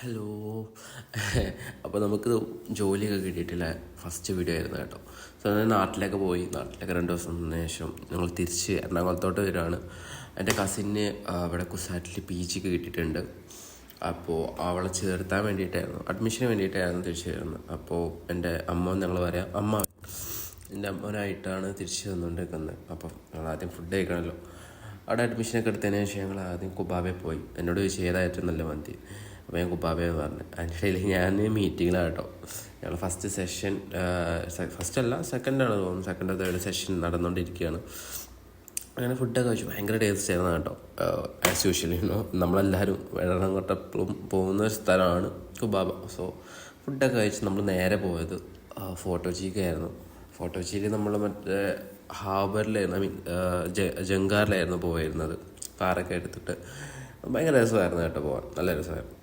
Hello. അപ്പോൾ നമുക്ക് ജോലിയൊക്കെ കിട്ടിയിട്ടില്ല. ഫസ്റ്റ് വീഡിയോ ആയിരുന്നു കേട്ടോ. സോ ഞാൻ നാട്ടിലേക്ക് 2 ദിവസത്തിന് ശേഷം ഞങ്ങൾ തിരിച്ച് എറണാകുളത്തോട്ട് വരികയാണ്. എൻ്റെ കസിന് ഇവിടെ കുസാറ്റിൽ PGക്ക് കിട്ടിയിട്ടുണ്ട്. അപ്പോൾ അവളെ ചേർത്താൻ വേണ്ടിയിട്ടായിരുന്നു, അഡ്മിഷന് വേണ്ടിയിട്ടായിരുന്നു തിരിച്ചു വരുന്നത്. അപ്പോൾ എൻ്റെ അമ്മ ഞങ്ങൾ പറയാം, എൻ്റെ അമ്മനായിട്ടാണ് തിരിച്ചു വന്നുകൊണ്ടിരിക്കുന്നത്. അപ്പം ഞങ്ങൾ ആദ്യം ഫുഡ് കഴിക്കണമല്ലോ. അവിടെ അഡ്മിഷനൊക്കെ എടുത്തതിന് ശേഷം ഞങ്ങൾ ആദ്യം കുബാബയിൽ പോയി. എന്നോട് ചോദിച്ചു ഏതായിട്ടും നല്ല മന്തി. അപ്പോൾ ഞാൻ കുബാബയെന്ന് പറഞ്ഞു. അതിനിടയിൽ ഞാൻ മീറ്റിങ്ങിലാണ് കേട്ടോ. ഞങ്ങൾ സെക്കൻഡാണ് തോന്നുന്നു, സെക്കൻഡ് തേർഡ് സെഷൻ നടന്നുകൊണ്ടിരിക്കുകയാണ്. അങ്ങനെ ഫുഡൊക്കെ കഴിച്ചു. ഭയങ്കര ടേസ്റ്റ് ആയിരുന്നു കേട്ടോ. ആസ് യൂഷ്വലി നമ്മളെല്ലാവരും എറണാകുളത്ത് എപ്പോഴും പോകുന്ന ഒരു സ്ഥലമാണ് കുബാബ. സോ ഫുഡൊക്കെ കഴിച്ച് നമ്മൾ നേരെ പോയത് ഫോട്ടോജിക്കായിരുന്നു. ഫോട്ടോജിയിൽ നമ്മൾ മറ്റേ ഹാർബറിലായിരുന്നു, ജങ്കാറിലായിരുന്നു പോയിരുന്നത്. കാറൊക്കെ എടുത്തിട്ട് ഭയങ്കര രസമായിരുന്നു കേട്ടോ പോകാൻ. നല്ല രസമായിരുന്നു.